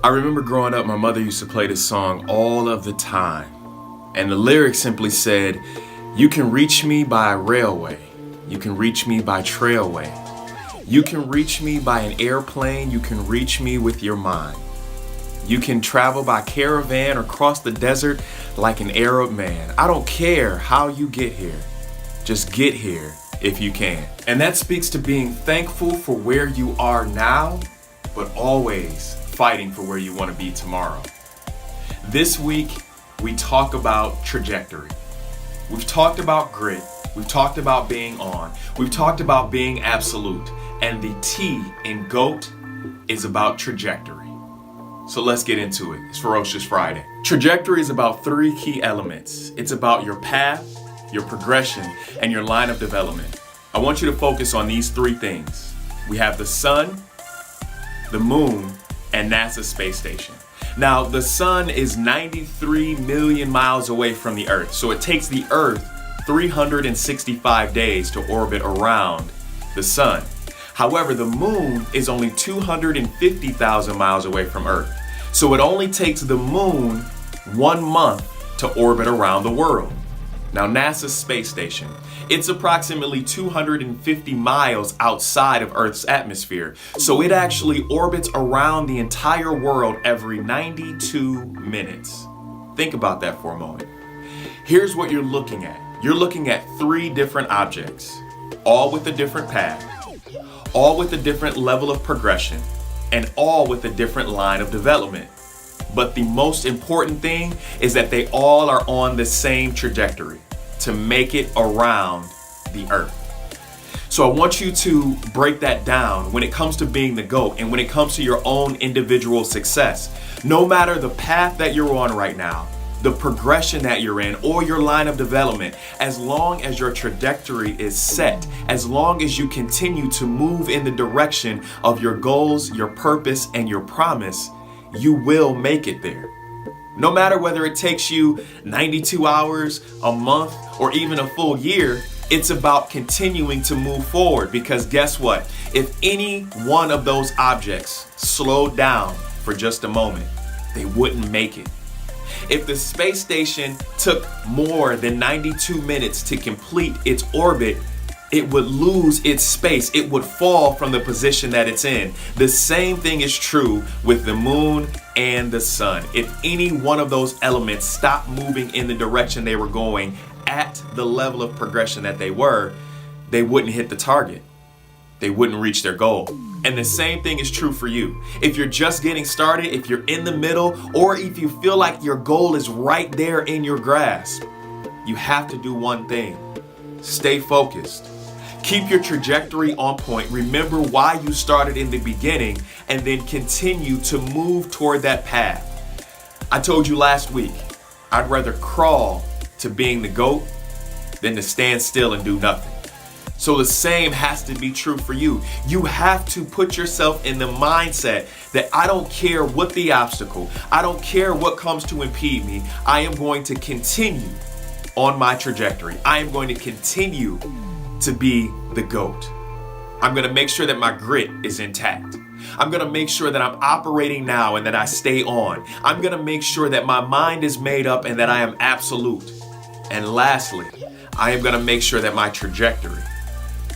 I remember growing up, my mother used to play this song all of the time. And the lyrics simply said, "You can reach me by railway. You can reach me by trailway. You can reach me by an airplane. You can reach me with your mind. You can travel by caravan or cross the desert like an Arab man. I don't care how you get here. Just get here if you can." And that speaks to being thankful for where you are now, but always fighting for where you want to be tomorrow. This week, we talk about trajectory. We've talked about grit. We've talked about being on. We've talked about being absolute. And the T in GOAT is about trajectory. So let's get into it. It's Ferocious Friday. Trajectory is about three key elements. It's about your path, your progression, and your line of development. I want you to focus on these three things. We have the sun, the moon, and NASA's space station. Now, the sun is 93 million miles away from the Earth, so it takes the Earth 365 days to orbit around the sun. However, the moon is only 250,000 miles away from Earth, so it only takes the moon 1 month to orbit around the world. Now, NASA's space station, it's approximately 250 miles outside of Earth's atmosphere, so it actually orbits around the entire world every 92 minutes. Think about that for a moment. Here's what you're looking at. You're looking at three different objects, all with a different path, all with a different level of progression, and all with a different line of development. But the most important thing is that they all are on the same trajectory to make it around the Earth. So I want you to break that down when it comes to being the GOAT and when it comes to your own individual success. No matter the path that you're on right now, the progression that you're in, or your line of development, as long as your trajectory is set, as long as you continue to move in the direction of your goals, your purpose, and your promise, you will make it there. No matter whether it takes you 92 hours, a month, or even a full year, it's about continuing to move forward, because guess what? If any one of those objects slowed down for just a moment, they wouldn't make it. If the space station took more than 92 minutes to complete its orbit, it would lose its space. It would fall from the position that it's in. The same thing is true with the moon and the sun. If any one of those elements stopped moving in the direction they were going at the level of progression that they were, they wouldn't hit the target. They wouldn't reach their goal. And the same thing is true for you. If you're just getting started, if you're in the middle, or if you feel like your goal is right there in your grasp, you have to do one thing. Stay focused. Keep your trajectory on point. Remember why you started in the beginning, and then continue to move toward that path. I told you last week, I'd rather crawl to being the GOAT than to stand still and do nothing. So the same has to be true for you. You have to put yourself in the mindset that I don't care what the obstacle, I don't care what comes to impede me, I am going to continue on my trajectory. I am going to continue to be the GOAT. I'm going to make sure that my grit is intact. I'm going to make sure that I'm operating now and that I stay on. I'm going to make sure that my mind is made up and that I am absolute. And lastly, I am going to make sure that my trajectory,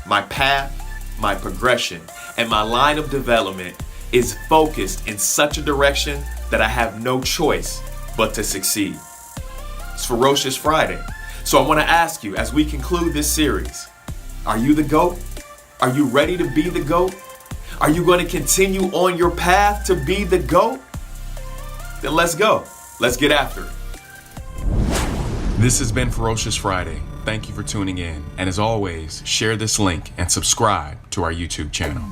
my path, my progression, and my line of development is focused in such a direction that I have no choice but to succeed. It's Ferocious Friday. So I want to ask you, as we conclude this series, are you the GOAT? Are you ready to be the GOAT? Are you going to continue on your path to be the GOAT? Then let's go. Let's get after it. This has been Ferocious Friday. Thank you for tuning in. And as always, share this link and subscribe to our YouTube channel.